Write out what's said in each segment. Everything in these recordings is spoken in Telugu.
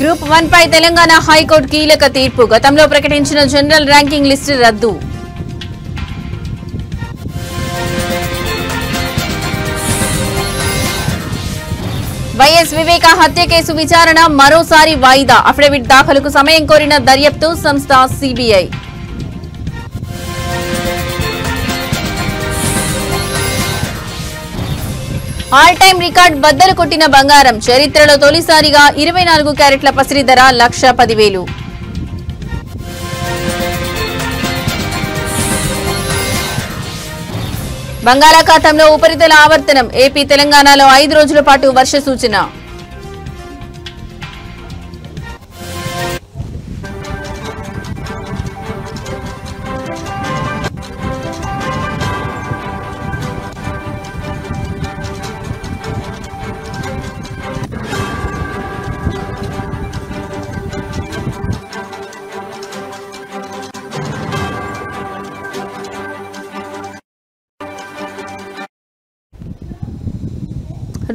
గ్రూప్ 1 పై తెలంగాణ హైకోర్టు కీలక తీర్పు. గతంలో ప్రకటించిన జనరల్ ర్యాంకింగ్ లిస్టు రద్దు. వైఎస్ వివేక హత్య కేసు విచారణ మరోసారి వాయిదా. అఫిడవిట్ దాఖలుకు సమయం కోరిన దర్యాప్తు సంస్థ సిబిఐ. ఆల్ టైమ్ రికార్డ్ బద్దలు కొట్టిన బంగారం. చరిత్రలో తొలిసారిగా 24 క్యారెట్ల పసిడి ధర 1,10,000. బంగాళాఖాతంలో ఉపరితల ఆవర్తనం. ఏపీ తెలంగాణలో 5 రోజుల పాటు వర్ష సూచన.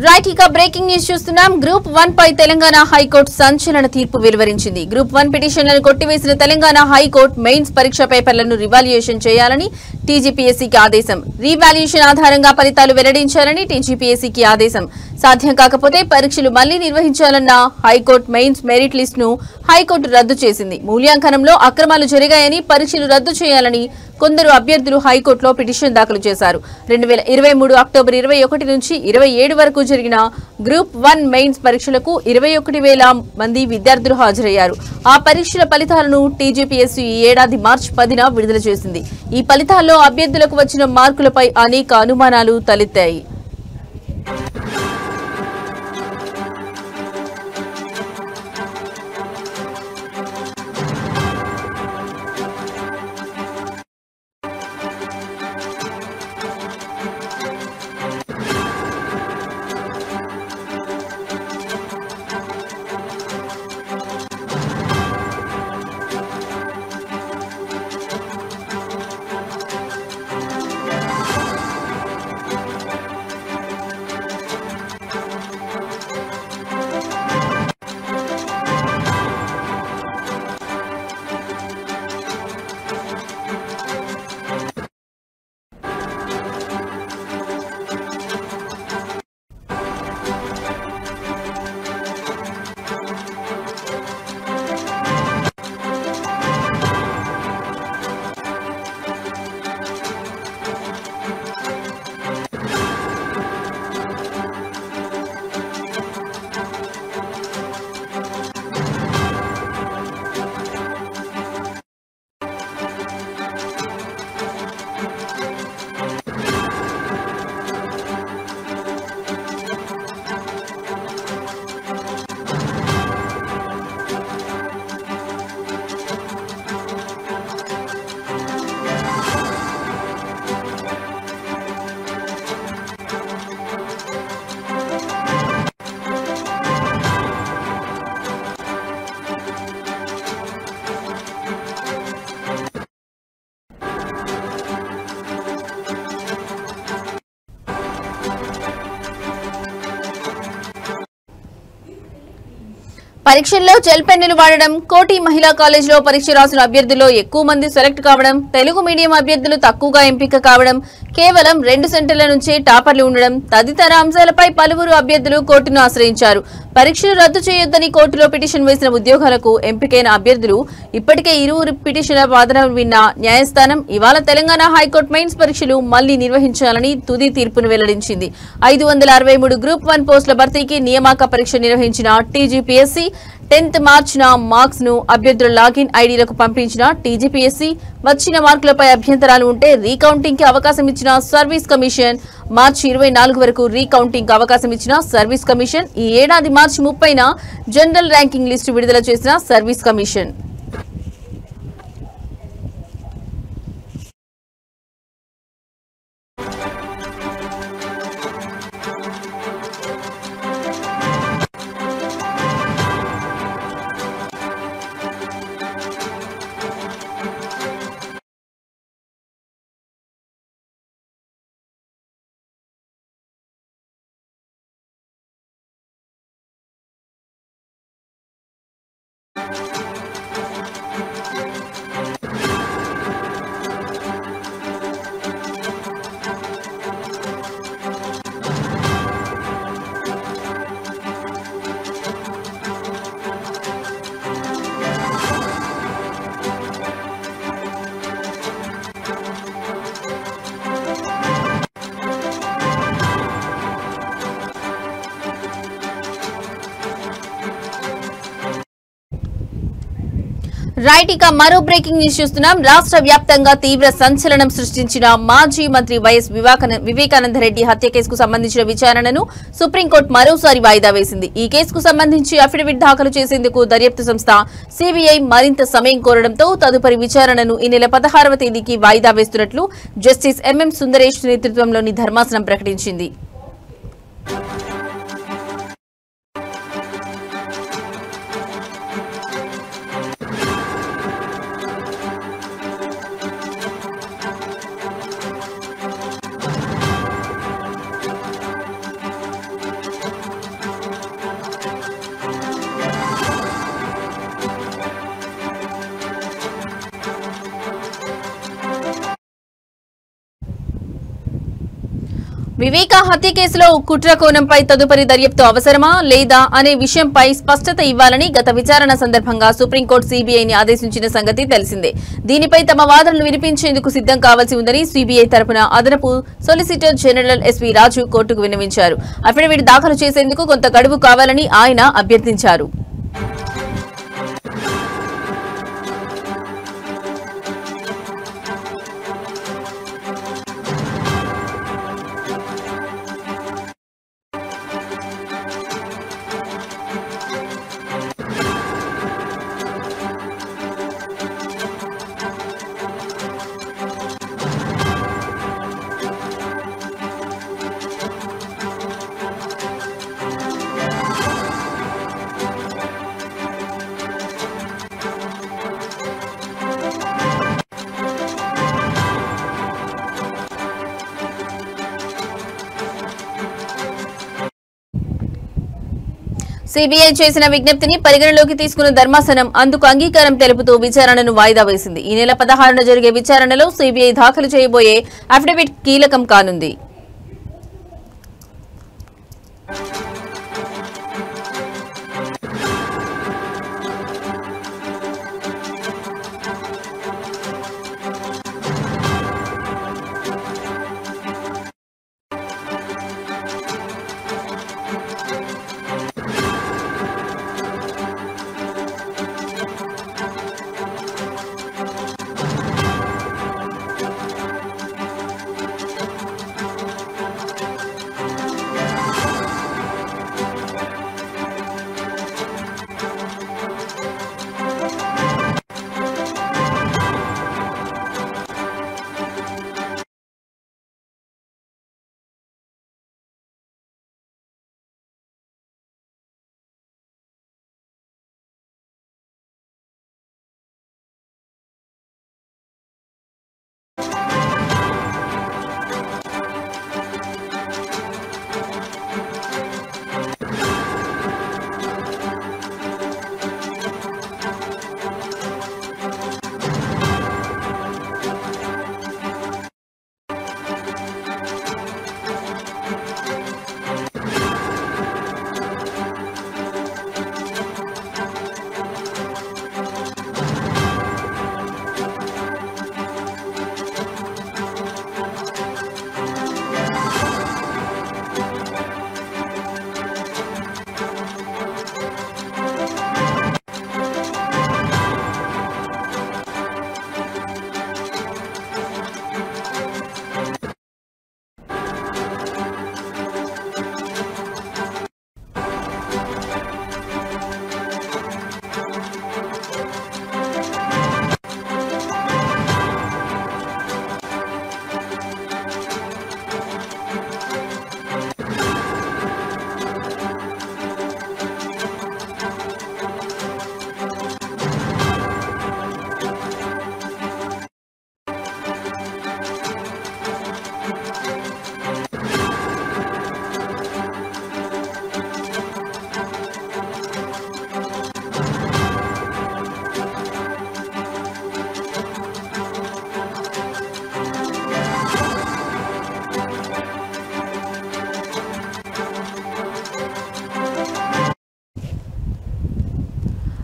రైట్, ఇక బ్రేకింగ్ న్యూస్ చూస్తున్నాం. గ్రూప్ 1 పై తెలంగాణ హైకోర్టు సంచలన తీర్పు వెలువరించింది. గ్రూప్ 1 పిటిషన్లను కొట్టివేసిన తెలంగాణ హైకోర్టు మెయిన్స్ పరీక్ష పేపర్లను రివాల్యుయేషన్ చేయాలని టీజీపీఎస్సీకి ఆదేశం. రీవాల్యుయేషన్ ఆధారంగా ఫలితాలు వెల్లడించాలని టీజీపీఎస్సీకి ఆదేశం. సాధ్యం కాకపోతే పరీక్షలు మళ్లీ నిర్వహించాలన్న హైకోర్టు మెయిన్స్ మెరిట్ లిస్ట్ ను హైకోర్టు రద్దు చేసింది. మూల్యాంకనంలో అక్రమాలు జరిగాయని, పరీక్షలు రద్దు చేయాలని కొందరు అభ్యర్థులు హైకోర్టులో పిటిషన్ దాఖలు చేశారు. 2023 అక్టోబర్ 21 నుంచి 27 వరకు జరిగిన గ్రూప్ 1 మెయిన్స్ పరీక్షలకు 21,000 మంది విద్యార్థులు హాజరయ్యారు. ఆ పరీక్షల ఫలితాలను టీజీపీఎస్సీ ఈ ఏడాది మార్చి 10న విడుదల చేసింది. ఈ ఫలితాల్లో అభ్యర్థులకు వచ్చిన మార్కులపై అనేక అనుమానాలు తలెత్తాయి. పరీక్షల్లో జెల్ పెన్నులు వాడడం, కోటి మహిళా కాలేజీలో పరీక్ష రాసిన అభ్యర్థుల్లో ఎక్కువ మంది సెలెక్ట్ కావడం, తెలుగు మీడియం అభ్యర్థులు తక్కువగా ఎంపిక కావడం, కేవలం 2 సెంటర్ల నుంచే టాపర్లు ఉండడం తదితర అంశాలపై పలువురు అభ్యర్థులు కోర్టును ఆశ్రయించారు. పరీక్షలు రద్దు చేయొద్దని కోర్టులో పిటిషన్ వేసిన ఉద్యోగాలకు ఎంపికైన అభ్యర్థులు ఇప్పటికే ఇరువురు పిటిషన్ల వాదనలు విన్న న్యాయస్థానం ఇవాళ తెలంగాణ హైకోర్టు మెయిన్స్ పరీక్షలు మళ్లీ నిర్వహించాలని తుది తీర్పును వెల్లడించింది. 563 గ్రూప్ 1 పోస్టుల భర్తీకి నియామక పరీక్ష నిర్వహించిన టీజీపీఎస్సీ 10th మార్చిన మార్క్స్ ను అభ్యర్థుల లాగిన్ ఐడీలకు పంపించిన టీజీపీఎస్సీ వచ్చిన మార్కులపై అభ్యంతరాలు ఉంటే రీకౌంటింగ్ కి అవకాశం ఇచ్చిన సర్వీస్ కమిషన్, మార్చి 24 వరకు రీకౌంటింగ్ కి అవకాశం ఇచ్చిన సర్వీస్ కమిషన్, ఈ ఏడాది మార్చి 30న జనరల్ ర్యాంకింగ్ లిస్టు విడుదల చేసిన సర్వీస్ కమిషన్. రైట్, ఇక మరో బ్రేకింగ్ న్యూస్ చూస్తున్నాం. రాష్ట్ర వ్యాప్తంగా తీవ్ర సంచలనం సృష్టించిన మాజీ మంత్రి వైఎస్ వివేకానందరెడ్డి హత్య కేసుకు సంబంధించిన విచారణను సుప్రీంకోర్టు మరోసారి వాయిదా వేసింది. ఈ కేసుకు సంబంధించి అఫిడవిట్ దాఖలు చేసేందుకు దర్యాప్తు సంస్థ సిబిఐ మరింత సమయం కోరడంతో తదుపరి విచారణను ఈ నెల 16వ తేదీకి వాయిదా వేస్తున్నట్లు జస్టిస్ ఎంఎం సుందరేష్ నేతృత్వంలోని ధర్మాసనం ప్రకటించింది. వివేక హత్య కేసులో కుట్ర కోణంపై తదుపరి దర్యాప్తు అవసరమా లేదా అనే విషయంపై స్పష్టత ఇవ్వాలని గత విచారణ సందర్భంగా సుప్రీంకోర్టు సీబీఐని ఆదేశించిన సంగతి తెలిసిందే. దీనిపై తమ వాదనలు వినిపించేందుకు సిద్దం కావాల్సి ఉందని సీబీఐ తరపున అదనపు సొలిసిటర్ జనరల్ ఎస్వీ రాజు కోర్టుకు విన్నవించారు. అఫిడవిట్ దాఖలు చేసేందుకు కొంత గడువు కావాలని ఆయన అభ్యర్థించారు. సీబీఐ చేసిన విజ్ఞప్తిని పరిగణలోకి తీసుకున్న ధర్మాసనం అందుకు అంగీకారం తెలుపుతూ విచారణను వాయిదా వేసింది. ఈ నెల 16న జరిగే విచారణలో సీబీఐ దాఖలు చేయబోయే అఫిడవిట్ కీలకం కానుంది.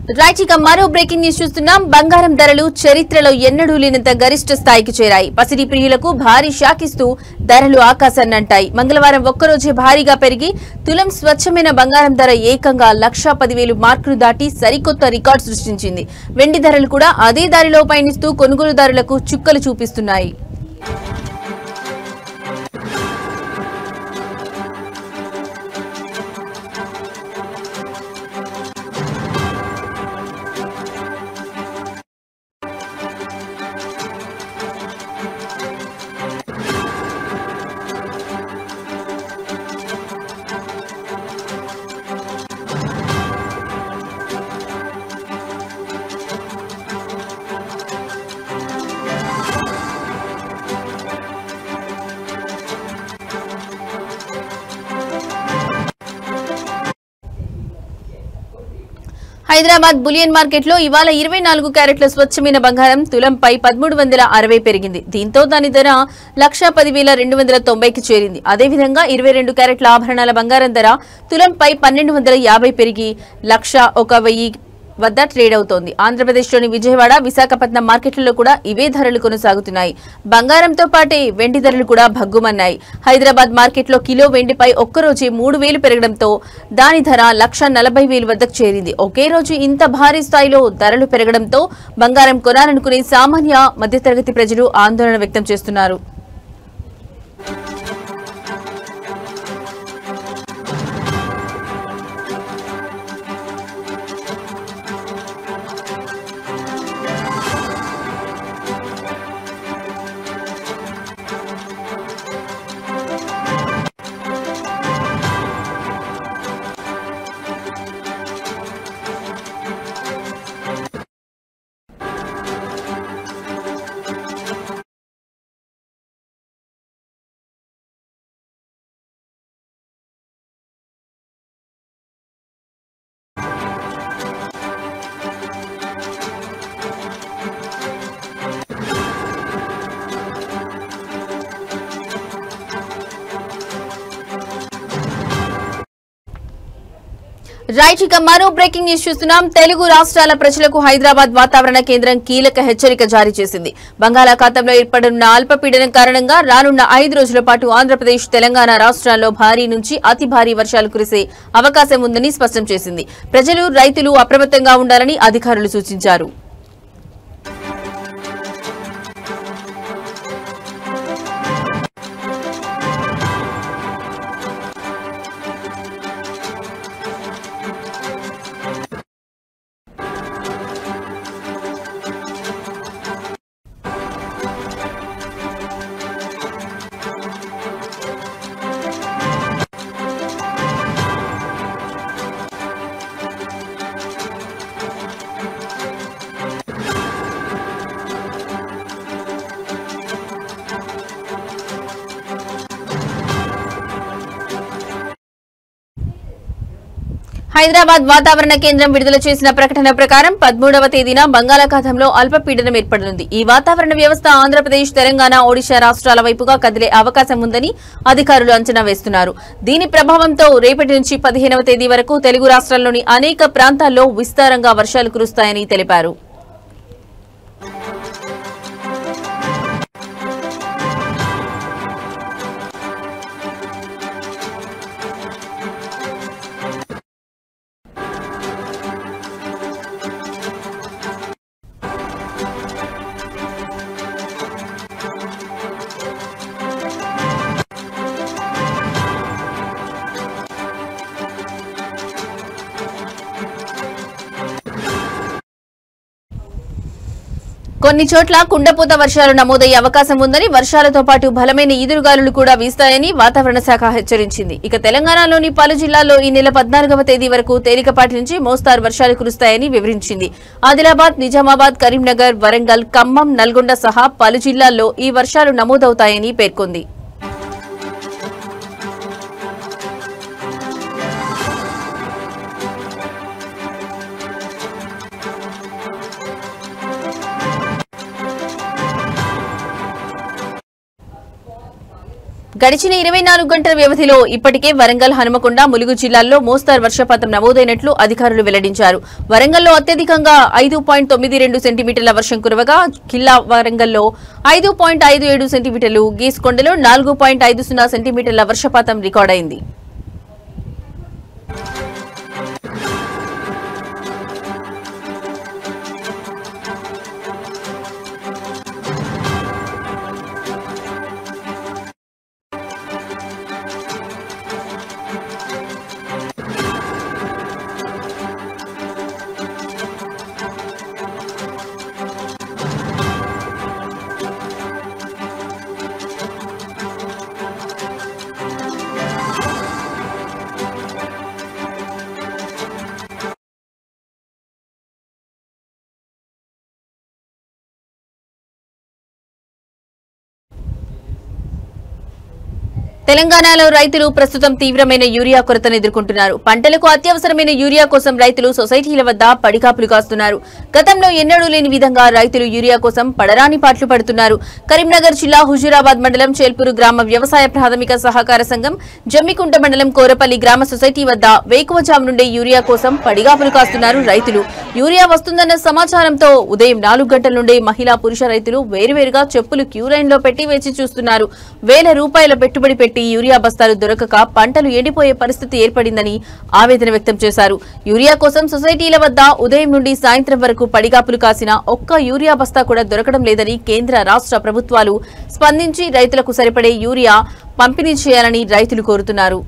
రైట్, ఇక మరో బ్రేకింగ్ న్యూస్ చూస్తున్నాం. బంగారం ధరలు చరిత్రలో ఎన్నడూ లేనంత గరిష్ట స్థాయికి చేరాయి. పసిడి ప్రియులకు భారీ షాక్ ఇస్తూ ధరలు ఆకాశాన్నంటాయి. మంగళవారం ఒక్కరోజే భారీగా పెరిగి తులం స్వచ్ఛమైన బంగారం ధర ఏకంగా 1,10,000 మార్కులు దాటి సరికొత్త రికార్డు సృష్టించింది. వెండి ధరలు కూడా అదే దారిలో పయనిస్తూ కొనుగోలుదారులకు చుక్కలు చూపిస్తున్నాయి. హైదరాబాద్ బులియన్ మార్కెట్లో ఇవాళ 24 క్యారెట్ల స్వచ్ఛమైన బంగారం తులంపై 1360 పెరిగింది. దీంతో దాని ధర 1,10,290కి చేరింది. అదేవిధంగా 22 క్యారెట్ల ఆభరణాల బంగారం ధర తులంపై 1,250 పెరిగి 1,01,000 వద్ద ట్రేడ్ అవుతోంది. ఆంధ్రప్రదేశ్లోని విజయవాడ, విశాఖపట్నం మార్కెట్లలో కూడా ఇవే ధరలు కొనసాగుతున్నాయి. బంగారంతో పాటే వెండి ధరలు కూడా భగ్గుమన్నాయి. హైదరాబాద్ మార్కెట్లో కిలో వెండిపై ఒక్కరోజే 3,000 పెరగడంతో దాని ధర 1,40,000 వద్దకు చేరింది. ఒకే రోజు ఇంత భారీ స్థాయిలో ధరలు పెరగడంతో బంగారం కొనాలనుకునే సామాన్య మధ్యతరగతి ప్రజలు ఆందోళన వ్యక్తం చేస్తున్నారు. రైట్, ఇక మరో బ్రేకింగ్ న్యూస్ చూస్తున్నాం. తెలుగు రాష్ట్రాల ప్రజలకు హైదరాబాద్ వాతావరణ కేంద్రం కీలక హెచ్చరిక జారీ చేసింది. బంగాళాఖాతంలో ఏర్పడనున్న అల్పపీడనం కారణంగా రానున్న 5 రోజుల పాటు ఆంధ్రప్రదేశ్, తెలంగాణ రాష్ట్రాల్లో భారీ నుంచి అతి భారీ వర్షాలు కురిసే అవకాశం ఉందని స్పష్టం చేసింది. ప్రజలు, రైతులు అప్రమత్తంగా ఉండాలని అధికారులు సూచించారు. హైదరాబాద్ వాతావరణ కేంద్రం విడుదల చేసిన ప్రకటన ప్రకారం 13వ తేదీన బంగాళాఖాతంలో అల్పపీడనం ఏర్పడనుంది. ఈ వాతావరణ వ్యవస్థ ఆంధ్రప్రదేశ్, తెలంగాణ, ఒడిశా రాష్ట్రాల వైపుగా కదిలే అవకాశం ఉందని అధికారులు అంచనా వేస్తున్నారు. దీని ప్రభావంతో రేపటి నుంచి 15వ తేదీ వరకు తెలుగు రాష్ట్రాల్లోని అనేక ప్రాంతాల్లో విస్తారంగా వర్షాలు కురుస్తాయని తెలిపారు. కొన్ని చోట్ల కుండపోత వర్షాలు నమోదయ్యే అవకాశం ఉందని, వర్షాలతో పాటు బలమైన ఈదురుగాలులు కూడా వీస్తాయని వాతావరణ శాఖ హెచ్చరించింది. ఇక తెలంగాణలోని పలు జిల్లాల్లో ఈ నెల 14వ తేదీ వరకు తేలికపాటి నుంచి మోస్తారు వర్షాలు కురుస్తాయని వివరించింది. ఆదిలాబాద్, నిజామాబాద్, కరీంనగర్, వరంగల్, ఖమ్మం, నల్గొండ సహా పలు జిల్లాల్లో ఈ వర్షాలు నమోదవుతాయని పేర్కొంది. గడిచిన 24 గంటల వ్యవధిలో ఇప్పటికే వరంగల్, హనుమకొండ, ములుగు జిల్లాల్లో మోస్తరు వర్షపాతం నమోదైనట్లు అధికారులు వెల్లడించారు. వరంగల్లో అత్యధికంగా 5.92 సెంటీమీటర్ల వర్షం కురవగా కిల్లా వరంగల్లో 5.57 సెంటీమీటర్లు, గీసుకొండలో 4.50 సెంటీమీటర్ల వర్షపాతం రికార్డైంది. తెలంగాణలో రైతులు ప్రస్తుతం తీవ్రమైన యూరియా కొరతను ఎదుర్కొంటున్నారు. పంటలకు అత్యవసరమైన యూరియా కోసం రైతులు సొసైటీల వద్ద పడిగాపులు కాస్తున్నారు. గతంలో ఎన్నడూ లేని విధంగా రైతులు యూరియా కోసం పడరాని పాట్లు పడుతున్నారు. కరీంనగర్ జిల్లా హుజూరాబాద్ మండలం చేల్పూరు గ్రామ వ్యవసాయ ప్రాథమిక సహకార సంఘం, జమ్మికుంట మండలం కోరపల్లి గ్రామ సొసైటీ వద్ద వేకువజాము నుండే యూరియా కోసం పడిగాపులు కాస్తున్నారు రైతులు. యూరియా వస్తుందన్న సమాచారంతో ఉదయం 4 గంటల నుండే మహిళా, పురుష రైతులు వేరువేరుగా చెప్పులు క్యూ లైన్ లో పెట్టి వేచి చూస్తున్నారు. వేల రూపాయల పెట్టుబడి పెట్టి యూరియా బస్తాలు దొరకక పంటలు ఎండిపోయే పరిస్థితి ఏర్పడిందని ఆవేదన వ్యక్తం చేశారు. యూరియా కోసం సొసైటీల వద్ద ఉదయం నుండి సాయంత్రం వరకు పడిగాపులు కాసిన ఒక్క యూరియా బస్తా కూడా దొరకడం లేదని కేంద్ర, రాష్ట్ర ప్రభుత్వాలు స్పందించి రైతులకు సరిపడే యూరియా పంపిణీ చేయాలని రైతులు కోరుతున్నారు.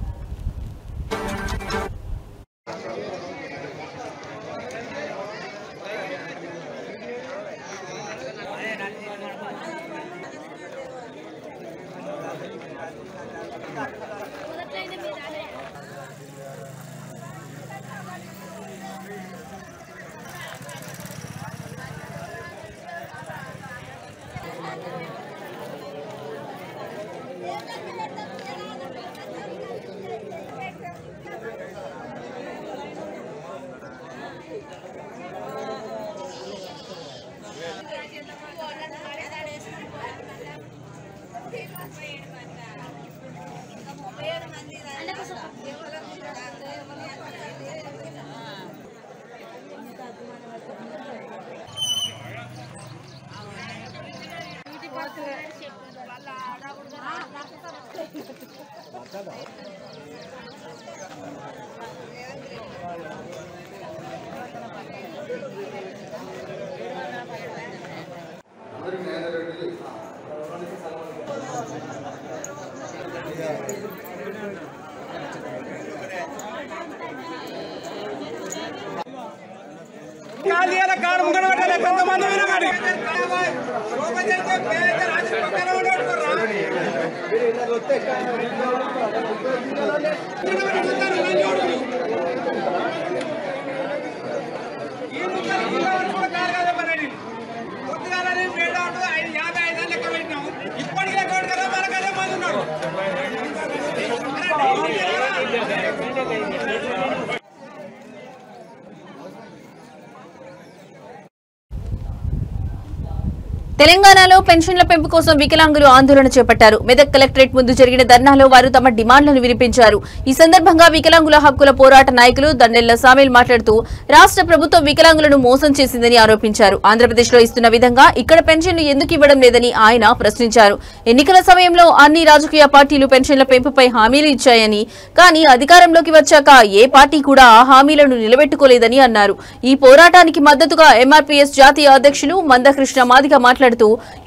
తెలంగాణలో పెన్షన్ల పెంపు కోసం వికలాంగులు ఆందోళన చేపట్టారు. మెదక్ కలెక్టరేట్ ముందు జరిగిన ధర్నాలో వారు తమ డిమాండ్లను వినిపించారు. ఈ సందర్భంగా వికలాంగుల హక్కుల పోరాట నాయకులు దండెళ్ల సామేల్ మాట్లాడుతూ రాష్ట్ర ప్రభుత్వం వికలాంగులను మోసం చేసిందని ఆరోపించారు. ఆంధ్రప్రదేశ్లో ఇస్తున్న విధంగా ఇక్కడ పెన్షన్లు ఎందుకు ఇవ్వడం లేదని ఆయన ప్రశ్నించారు. ఎన్నికల సమయంలో అన్ని రాజకీయ పార్టీలు పెన్షన్ల పెంపుపై హామీలు ఇచ్చాయని, కానీ అధికారంలోకి వచ్చాక ఏ పార్టీ కూడా ఆ హామీలను నిలబెట్టుకోలేదని అన్నారు. ఈ పోరాటానికి మద్దతుగా ఎంఆర్పీఎస్ జాతీయ అధ్యక్షులు మందకృష్ణ మాదిగ మాట్లాడుతూ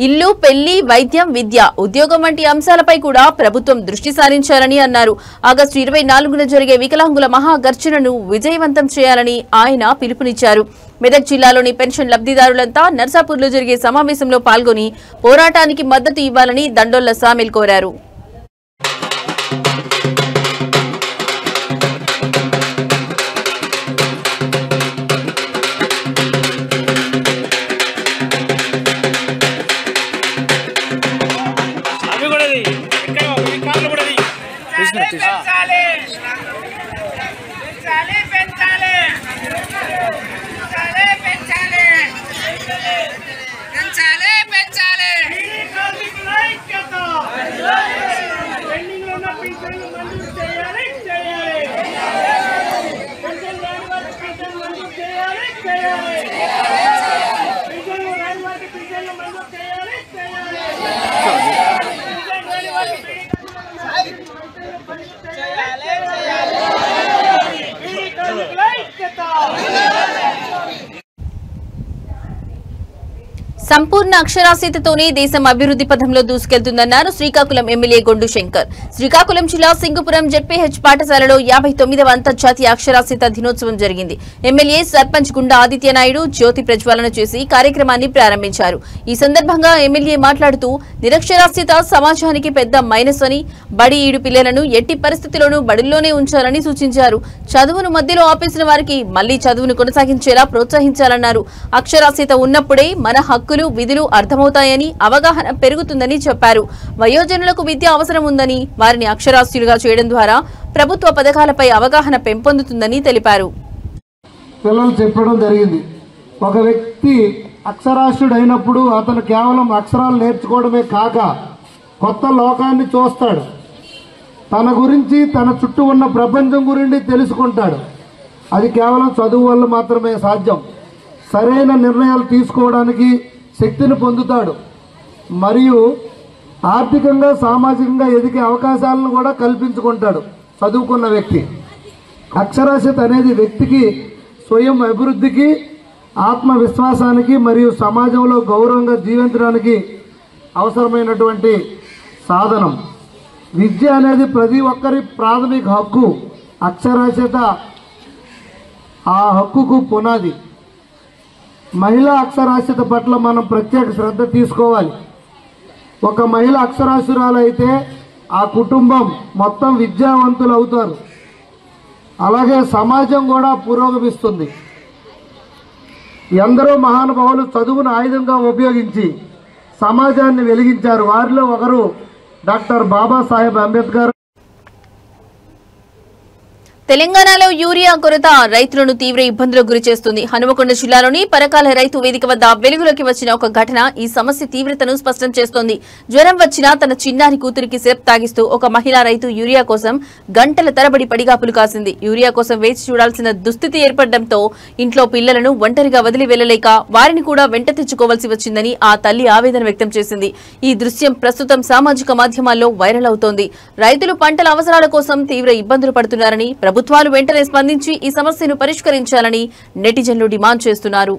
ఇల్లు, పెళ్లి, వైద్యం, విద్య, ఉద్యోగం వంటి అంశాలపై కూడా ప్రభుత్వం దృష్టి సారించాలని అన్నారు. ఆగస్టు 24న జరిగే వికలాంగుల మహాగర్జనను విజయవంతం చేయాలని ఆయన పిలుపునిచ్చారు. మెదక్ జిల్లాలోని పెన్షన్ లబ్ధిదారులంతా నర్సాపూర్లో జరిగే సమావేశంలో పాల్గొని పోరాటానికి మద్దతు ఇవ్వాలని దండోళ్ల సామేల్ కోరారు. సంపూర్ణ అక్షరాస్యతతోనే దేశం అభివృద్ధి పథంలో దూసుకెళ్తుందన్నారు శ్రీకాకుళం ఎమ్మెల్యే గొండు శంకర్. శ్రీకాకుళం జిల్లా సింగుపురం జెడ్పీహెచ్ పాఠశాలలో 59వ అంతర్జాతీయ అక్షరాస్యత దినోత్సవం జరిగింది. ఎమ్మెల్యే సర్పంచ్ గుండా ఆదిత్యనాయుడు జ్యోతి ప్రజ్వలన చేసి కార్యక్రమాన్ని ప్రారంభించారు. ఈ సందర్భంగా ఎమ్మెల్యే మాట్లాడుతూ నిరక్షరాస్యత సమాజానికి పెద్ద మైనస్ అని, బడి ఈడు పిల్లలను ఎట్టి పరిస్థితుల్లోనూ బడుల్లోనే ఉంచాలని సూచించారు. చదువును మధ్యలో ఆపేసిన వారికి మళ్లీ చదువును కొనసాగించేలా ప్రోత్సహించాలన్నారు. అక్షరాస్యత ఉన్నప్పుడే మన హక్కులు విధులు అర్థమవుతాయని, అవగాహన పెరుగుతుందని చెప్పారు. వయోజనులకు విద్య అవసరం ఉందని, వారిని అక్షరాస్యులుగా చేయడం ద్వారా ప్రభుత్వ పథకాలపై అవగాహన పెంపొందుతుందని తెలిపారు. పిల్లలు చెప్పడం జరిగింది. ఒక వ్యక్తి అక్షరాస్యుడైనప్పుడు అతను కేవలం అక్షరాలు నేర్చుకోవడమే కాక కొత్త లోకాన్ని చూస్తాడు. తన గురించి, తన చుట్టూ ఉన్న ప్రపంచం గురించి తెలుసుకుంటాడు. అది కేవలం చదువు వల్ల మాత్రమే సాధ్యం. సరైన నిర్ణయాలు తీసుకోవడానికి శక్తిని పొందుతాడు. మరియు ఆర్థికంగా, సామాజికంగా ఎదిగే అవకాశాలను కూడా కల్పించుకుంటాడు చదువుకున్న వ్యక్తి. అక్షరాస్యత అనేది వ్యక్తికి స్వయం అభివృద్ధికి, ఆత్మవిశ్వాసానికి మరియు సమాజంలో గౌరవంగా జీవించడానికి అవసరమైనటువంటి సాధనం. విద్య అనేది ప్రతి ఒక్కరి ప్రాథమిక హక్కు. అక్షరాస్యత ఆ హక్కుకు పునాది. మహిళా అక్షరాస్యత పట్ల మనం ప్రత్యేక శ్రద్ధ తీసుకోవాలి. ఒక మహిళ అక్షరాస్యురాలైతే ఆ కుటుంబం మొత్తం విద్యావంతులు అవుతారు. అలాగే సమాజం కూడా పురోగమిస్తుంది. ఎందరో మహానుభావులు చదువును ఆయుధంగా ఉపయోగించి సమాజాన్ని వెలిగించారు. వారిలో ఒకరు డాక్టర్ బాబాసాహెబ్ అంబేద్కర్. తెలంగాణలో యూరియా కొరత రైతులను తీవ్ర ఇబ్బందులకు గురిచేస్తుంది. హనుమకొండ జిల్లాలోని పరకాల రైతు వేదిక వద్ద వెలుగులోకి వచ్చిన ఒక ఘటన ఈ సమస్య తీవ్రతను స్పష్టం చేస్తోంది. జ్వరం వచ్చినా తన చిన్నారి కూతురికి సిరప్ తాగిస్తూ ఒక మహిళా రైతు యూరియా కోసం గంటల తరబడి పడిగాపులు కాసింది. యూరియా కోసం వేచి చూడాల్సిన దుస్థితి ఏర్పడడంతో ఇంట్లో పిల్లలను ఒంటరిగా వదిలి వెళ్లలేక వారిని కూడా వెంట తెచ్చుకోవాల్సి వచ్చిందని ఆ తల్లి ఆవేదన వ్యక్తం చేసింది. ఈ దృశ్యం ప్రస్తుతం సామాజిక మాధ్యమాల్లో వైరల్ అవుతోంది. రైతులు పంటల అవసరాల కోసం తీవ్ర ఇబ్బందులు పడుతున్నారని, ప్రభుత్వాలు వెంటనే స్పందించి ఈ సమస్యను పరిష్కరించాలని నెటిజన్లు డిమాండ్ చేస్తున్నారు.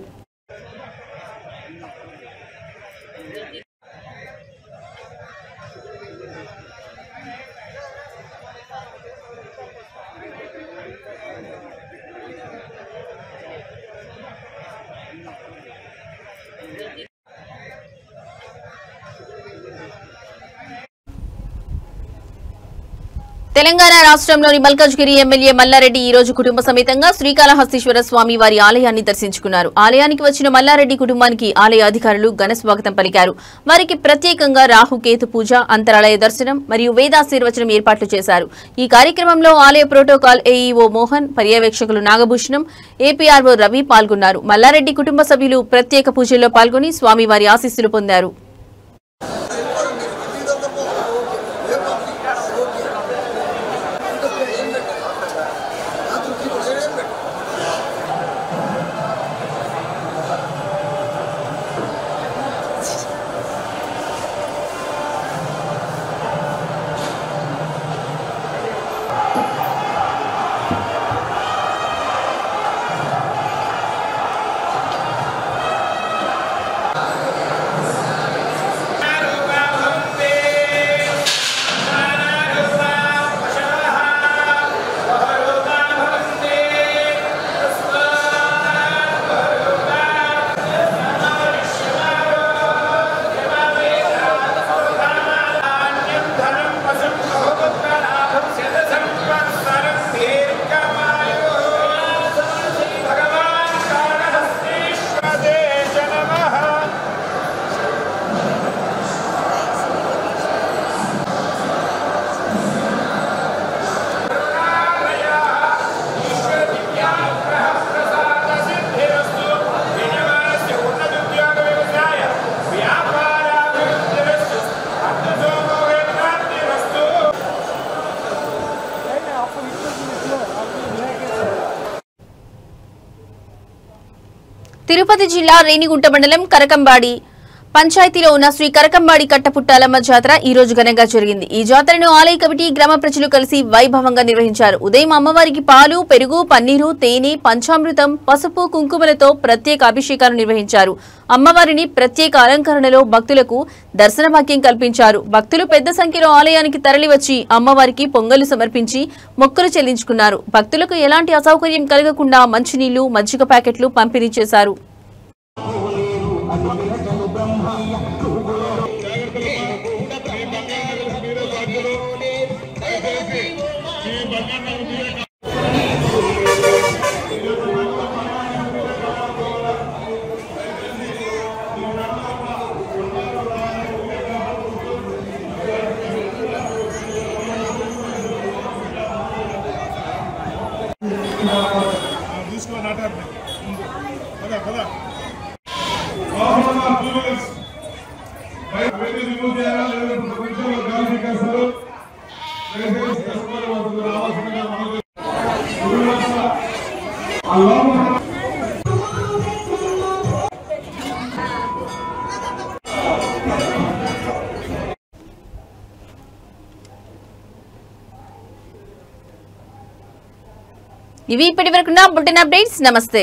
తెలంగాణ రాష్ట్రంలోని మల్కాజ్గిరి ఎమ్మెల్యే మల్లారెడ్డి ఈ రోజు కుటుంబ సమేతంగా శ్రీకాళహస్తీశ్వర స్వామి వారి ఆలయాన్ని దర్శించుకున్నారు. ఆలయానికి వచ్చిన మల్లారెడ్డి కుటుంబానికి ఆలయ అధికారులు ఘన స్వాగతం పలికారు. వారికి ప్రత్యేకంగా రాహుకేతు పూజ, అంతరాలయ దర్శనం మరియు వేదాశీర్వచనం ఏర్పాట్లు చేశారు. ఈ కార్యక్రమంలో ఆలయ ప్రోటోకాల్ ఏఈఓ మోహన్, పర్యవేక్షకులు నాగభూషణం, ఏపీఆర్ఓ రవి పాల్గొన్నారు. మల్లారెడ్డి కుటుంబ సభ్యులు ప్రత్యేక పూజల్లో పాల్గొని స్వామివారి ఆశీస్సులు పొందారు. తిరుపతి జిల్లా రేణిగుంట మండలం కరకంబాడి పంచాయతీలో ఉన్న శ్రీ కరకంబాడి కట్టపుట్టాలమ్మ జాతర ఈ రోజు ఘనంగా జరిగింది. ఈ జాతరను ఆలయ కమిటీ, గ్రామ ప్రజలు కలిసి వైభవంగా నిర్వహించారు. ఉదయం అమ్మవారికి పాలు, పెరుగు, పన్నీరు, తేనె, పంచామృతం, పసుపు, కుంకుమలతో ప్రత్యేక అభిషేకాలు నిర్వహించారు. అమ్మవారిని ప్రత్యేక అలంకరణలో భక్తులకు దర్శన భాగ్యం కల్పించారు. భక్తులు పెద్ద సంఖ్యలో ఆలయానికి తరలివచ్చి అమ్మవారికి పొంగలు సమర్పించి మొక్కులు చెల్లించుకున్నారు. భక్తులకు ఎలాంటి అసౌకర్యం కలగకుండా మంచినీళ్లు, మజ్జిగ ప్యాకెట్లు పంపిణీ చేశారు. ఇవి ఇప్పటివరకున్న బులెటిన్ అప్డేట్స్. నమస్తే.